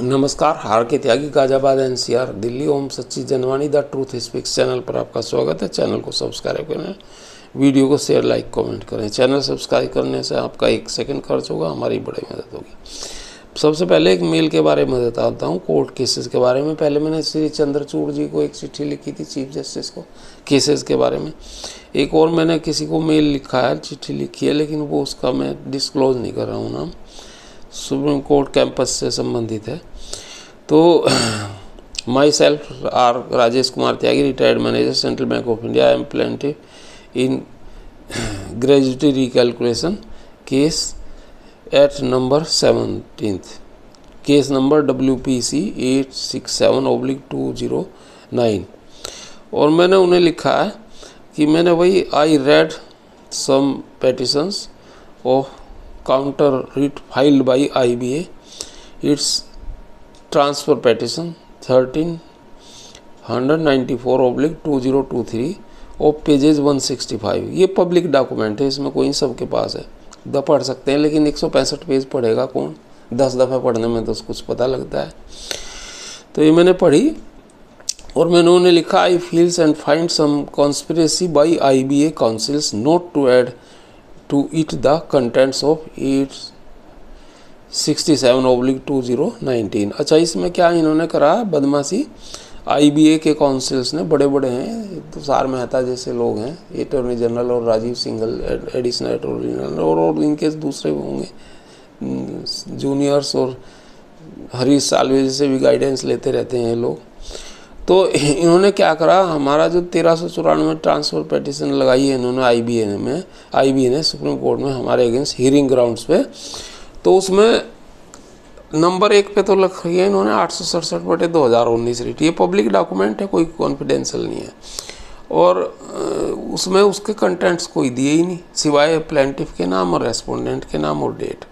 नमस्कार। हार के त्यागी गाजियाबाद एनसीआर दिल्ली ओम सच्ची Janwani the truth speaks channel पर आपका स्वागत है। चैनल को सब्सक्राइब करें, वीडियो को शेयर लाइक कमेंट करें। चैनल सब्सक्राइब करने से आपका 1 सेकंड खर्च होगा, हमारी बड़ी मदद होगी। सबसे पहले एक मेल के बारे में बताता हूँ, कोर्ट केसेस के बारे में। पहले मैंने श्री चंद्रचूड़ जी को एक चिट्ठी लिखी थी, चीफ जस्टिस को, केसेस के बारे में। एक और मैंने किसी को मेल लिखा है, चिट्ठी लिखी है, लेकिन वो उसका मैं डिस्क्लोज नहीं कर रहा हूँ नाम, सुप्रीम कोर्ट कैंपस से संबंधित है। तो myself R Rajesh Kumar Tyagi, retired manager Central Bank of India. I am plaintiff in gratuity recalculation case at number 17, case number WPC 867/2009। और मैंने उन्हें लिखा है कि मैंने वही I read some petitions of counter writ filed by IBA, it's transfer petition 1394/2023 of pages 165। ये public document है, इसमें कोई सबके पास है, पढ़ सकते हैं, लेकिन 165 पेज पढ़ेगा कौन? 10 दफ़े पढ़ने में तो कुछ पता लगता है। तो ये मैंने पढ़ी और मैंने उन्हें लिखा, I feels and find some conspiracy by IBA councils not to add to it the contents of 867/2019। अच्छा, इसमें क्या इन्होंने करा बदमाशी? IBA के काउंसिल्स ने, बड़े बड़े हैं, तुषार मेहता जैसे लोग हैं, अटॉर्नी जनरल, और Rajiv Singhal additional attorney general, और इनके दूसरे होंगे जूनियर्स, और हरीश साल्वे जैसे भी गाइडेंस लेते रहते हैं लोग। तो इन्होंने क्या करा, हमारा जो 1394 ट्रांसफ़र पेटिशन लगाई है इन्होंने IBA ने सुप्रीम कोर्ट में हमारे अगेंस्ट हीयरिंग ग्राउंड्स पे, तो उसमें नंबर 1 पे तो लिखी है इन्होंने 867/2019 रिट। ये पब्लिक डॉक्यूमेंट है, कोई कॉन्फिडेंशियल नहीं है। और उसमें उसके कंटेंट्स कोई दिए ही नहीं, सिवाय प्लेंटिफ के नाम और रेस्पोंडेंट के नाम और डेट।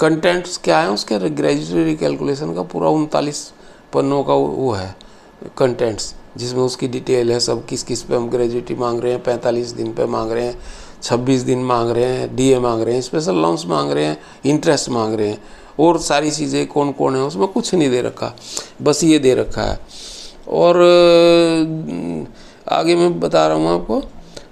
कंटेंट्स क्या है उसके? ग्रेजुटी रिकैलकुलेशन का पूरा 39 पन्नों का वो है कंटेंट्स, जिसमें उसकी डिटेल है सब, किस किस पे हम ग्रेजुटी मांग रहे हैं, 45 दिन पे मांग रहे हैं, 26 दिन मांग रहे हैं, DA मांग रहे हैं, स्पेशल अलाउंस मांग रहे हैं, इंटरेस्ट मांग रहे हैं, और सारी चीज़ें कौन कौन है उसमें कुछ नहीं दे रखा, बस ये दे रखा है। और आगे मैं बता रहा हूँ आपको,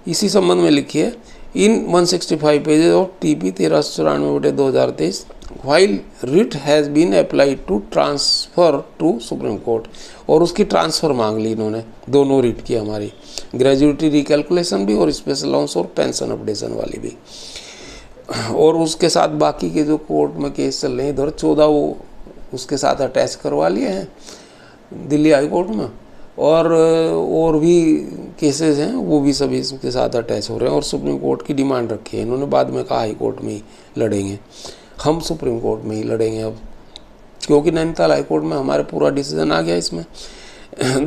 इसी संबंध में लिखिए, इन 165 pages of TP 1394/2023 while writ has been applied to transfer to supreme court. और उसकी ट्रांसफ़र मांग ली इन्होंने, दोनों रिट की, हमारी ग्रेजुटी रिकैलकुलेशन भी और स्पेशल अलाउंस और पेंशन अपडेशन वाली भी। और उसके साथ बाकी के जो कोर्ट में केस चल रहे हैं इधर 14 वो उसके साथ अटैच करवा लिए हैं दिल्ली हाई कोर्ट में, और भी केसेस हैं वो भी सभी इसके साथ अटैच हो रहे हैं। और सुप्रीम कोर्ट की डिमांड रखी है इन्होंने, बाद में कहा हाई कोर्ट में ही लड़ेंगे, हम सुप्रीम कोर्ट में ही लड़ेंगे अब, क्योंकि नैनीताल हाई कोर्ट में हमारे पूरा डिसीजन आ गया इसमें।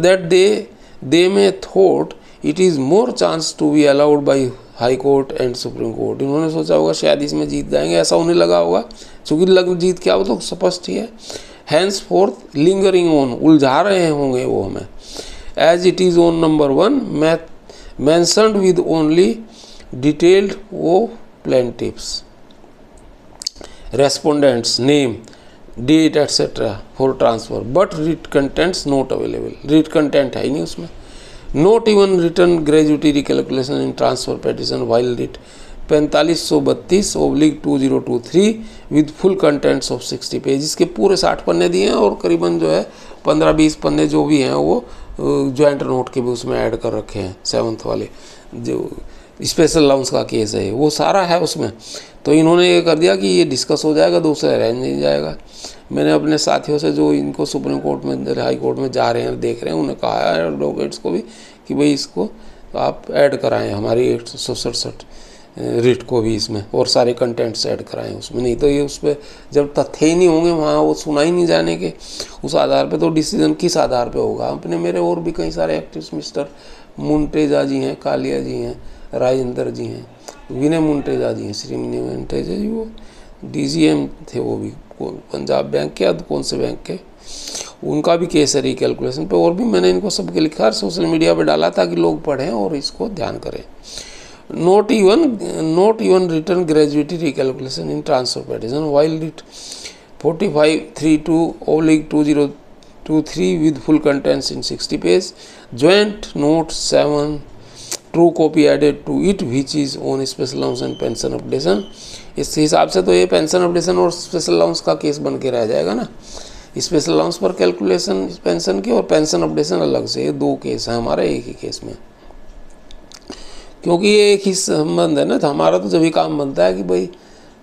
That they may thought it is more chance to be allowed by High Court and Supreme Court. इन्होंने सोचा होगा शायद इसमें जीत जाएंगे, ऐसा उन्हें लगा होगा, चूँकि जीत क्या हो तो स्पष्ट ही है। हैंस फोर्थ लिंगरिंग ऑन, उलझा रहे होंगे वो हमें, as it is on number 1 mentioned with only detailed of plaintiffs respondents name date etc for transfer but writ contents not available। writ content है ही नहीं उसमें। not even written gratuity recalculation in transfer petition while writ 4532/2023 with full contents of 60 page. इसके पूरे 60 पन्ने दिए हैं, और करीबन जो है 15-20 पन्ने जो भी हैं वो जॉइंट नोट के भी उसमें ऐड कर रखे हैं। 7th वाले जो स्पेशल अलाउंस का केस है वो सारा है उसमें। तो इन्होंने ये कर दिया कि ये डिस्कस हो जाएगा, दूसरा रह नहीं जाएगा। मैंने अपने साथियों से जो इनको सुप्रीम कोर्ट में, हाई कोर्ट में जा रहे हैं, देख रहे हैं, उन्हें कहा है, एडवोकेट्स को भी, कि भाई इसको आप ऐड कराएं हमारी 867 रिट को भी इसमें, और सारे कंटेंट्स ऐड कराएं उसमें। नहीं तो ये उस पर जब तथ्य ही नहीं होंगे वहाँ, वो सुना ही नहीं जाने के, उस आधार पे तो डिसीजन किस आधार पे होगा? अपने मेरे और भी कई सारे एक्टिविस्ट, मिस्टर मुंटेजा जी हैं, कालिया जी हैं, राजेंद्र जी हैं, विनय मुंटेजा जी हैं, श्रीमनी मुंटेजा जी, वो DGM थे, वो भी पंजाब बैंक के, कौन से बैंक के, उनका भी केस है रिकैलकुलेशन पे। और भी मैंने इनको सबके लिखा, सोशल मीडिया पे डाला ताकि लोग पढ़ें और इसको ध्यान करें। not even written gratuity recalculation in transfer petition while it 4532/2023 with full contents in 60 pages. Joint note 7 true copy added to it which is on special allowance and pension updation. इस हिसाब से तो ये पेंशन अपडेशन और special allowance का case बन के रह जाएगा ना। स्पेशल अलाउंस पर कैलकुलेशन पेंशन की और पेंशन अपडेशन अलग से, ये दो केस है हमारा एक ही केस में, क्योंकि ये एक ही संबंध है ना। तो हमारा तो जब भी काम बनता है कि भाई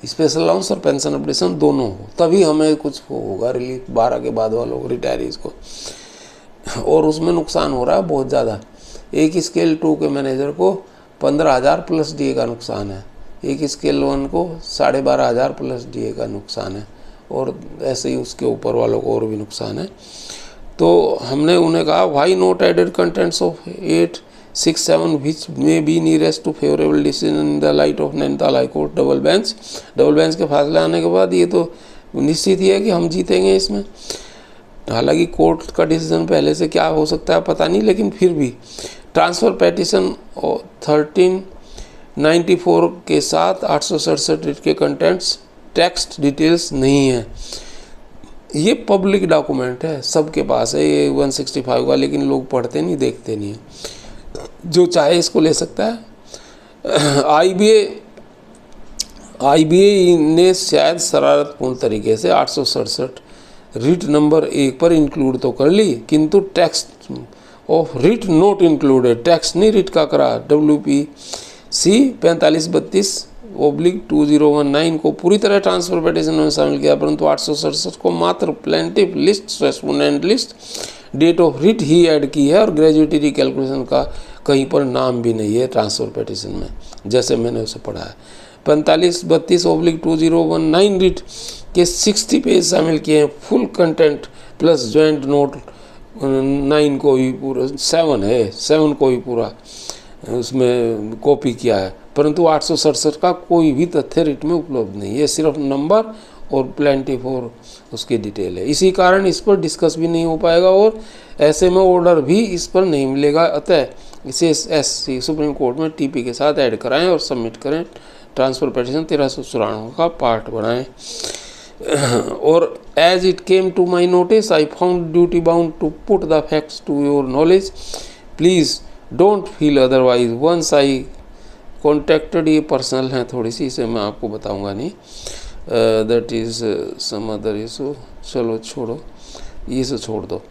स्पेशल अलाउंस और पेंशन अपडेशन दोनों हो, तभी हमें कुछ होगा रिलीफ 12 के बाद वालों को, रिटायरीज को। और उसमें नुकसान हो रहा है बहुत ज़्यादा। एक स्केल 2 के मैनेजर को 15,000 प्लस डीए का नुकसान है, एक स्केल 1 को 12,500 प्लस डीए का नुकसान है, और ऐसे ही उसके ऊपर वालों को और भी नुकसान है। तो हमने उन्हें कहा why not added contents of 8, 6, 7 which may be nearest to favourable decision in the light of Nainital high court double bench. Double bench के फैसले आने के बाद ये तो निश्चित ही है कि हम जीतेंगे इसमें। हालांकि कोर्ट का डिसीजन पहले से क्या हो सकता है पता नहीं, लेकिन फिर भी ट्रांसफ़र पेटिशन 1394 के साथ 867 रिट के कंटेंट्स टेक्स्ट डिटेल्स नहीं है। ये पब्लिक डॉक्यूमेंट है, सबके पास है ये 165 का, लेकिन लोग पढ़ते नहीं, देखते नहीं है। जो चाहे इसको ले सकता है। आईबीए ने शायद शरारतपूर्ण तरीके से 867 रिट नंबर 1 पर इंक्लूड तो कर ली, किंतु text of writ note included, text नहीं रिट का करा। WPC 4532/2019 को पूरी तरह ट्रांसफर पेटिशन में शामिल किया, परंतु 867 को मात्र plaintiff list, respondent list, date of writ ही ऐड की है, और ग्रेजुएटी रिकैलकुलेशन का कहीं पर नाम भी नहीं है ट्रांसफर पेटिशन में, जैसे मैंने उसे पढ़ा है। 4532/2019 रिट के 60 पेज शामिल किए हैं, full content plus joint note 9 को भी पूरा 7 को भी पूरा उसमें कॉपी किया है, परंतु 867 का कोई भी तथ्य रिट में उपलब्ध नहीं है, सिर्फ नंबर और प्लेंटिफ और उसकी डिटेल है। इसी कारण इस पर डिस्कस भी नहीं हो पाएगा, और ऐसे में ऑर्डर भी इस पर नहीं मिलेगा। अतः इसे SC सुप्रीम कोर्ट में TP के साथ ऐड कराएं और सबमिट करें। ट्रांसफ़र पेटिशन 1394 का पार्ट बनाएं। और as it came to my notice I found duty bound to put the facts to your knowledge, please don't feel otherwise. Once I contacted, ये पर्सनल हैं थोड़ी सी, इसे मैं आपको बताऊंगा नहीं, that is some other issue. चलो छोड़ो, ये से छोड़ दो।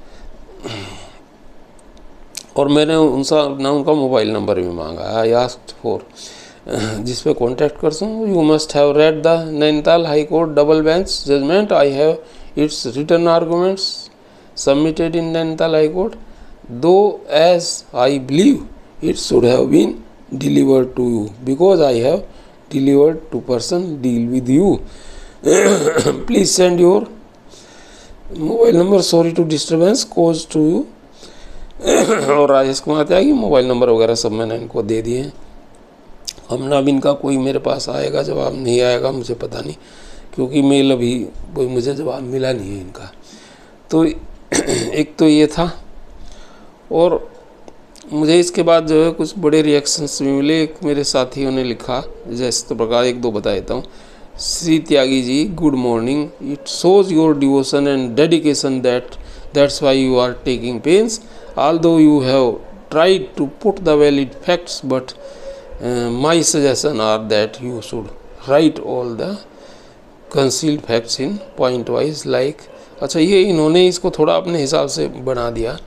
और मैंने उनका मोबाइल नंबर भी मांगा, आई आस्क्ड फॉर, जिस पे कॉन्टैक्ट कर सकूँ। You must have read the Nainital high court double bench judgement, I have its written arguments submitted in Nainital high court, though as I believe it should have been delivered to you because I have delivered to person deal with you. Please send your mobile number, sorry to disturbance caused to you. और राजेश कुमार त्यागी mobile number वगैरह सब मैंने इनको दे दिए हैं। अब इनका कोई मेरे पास आएगा, जवाब नहीं आएगा मुझे पता नहीं, क्योंकि मेल अभी कोई मुझे जवाब मिला नहीं है इनका। तो एक तो ये था, और मुझे इसके बाद जो है कुछ बड़े रिएक्शंस भी मिले। एक मेरे साथियों ने लिखा, जैसे तो प्रकार एक दो बता देता हूँ। Shri Tyagi ji, good morning, it shows your devotion and dedication that's why you are taking pains, although you have tried to put the valid facts, but my suggestion are that you should write all the concealed facts in point wise like। अच्छा, ये इन्होंने इसको थोड़ा अपने हिसाब से बना दिया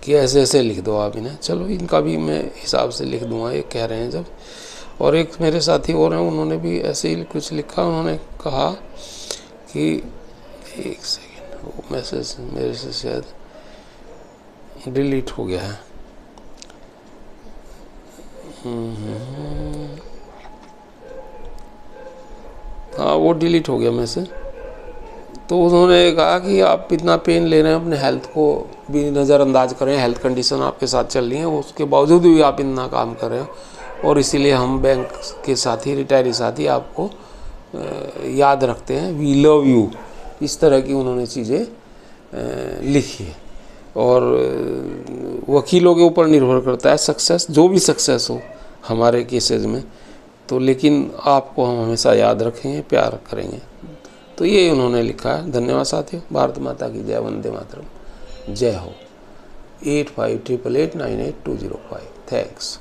कि ऐसे ऐसे लिख दो आप इन्हें। चलो, इनका भी मैं हिसाब से लिख दूंगा, ये कह रहे हैं जब। और एक मेरे साथी और हैं, उन्होंने भी ऐसे ही कुछ लिखा। उन्होंने कहा कि एक सेकेंड, वो मैसेज मेरे से शायद डिलीट हो गया है। हाँ, वो डिलीट हो गया मैसेज। तो उन्होंने कहा कि आप इतना पेन ले रहे हैं, अपने हेल्थ को भी नज़रअंदाज करें, हेल्थ कंडीशन आपके साथ चल रही है, उसके बावजूद भी आप इतना काम कर रहे हो, और इसीलिए हम बैंक के साथी, रिटायरी साथी आपको याद रखते हैं, वी लव यू, इस तरह की उन्होंने चीज़ें लिखी है। और वकीलों के ऊपर निर्भर करता है सक्सेस, जो भी सक्सेस हो हमारे केसेस में, तो लेकिन आपको हम हमेशा याद रखेंगे, प्यार करेंगे। तो ये उन्होंने लिखा है। धन्यवाद साथियों। भारत माता की जय, वंदे मातरम, जय हो। 8588898205। थैंक्स।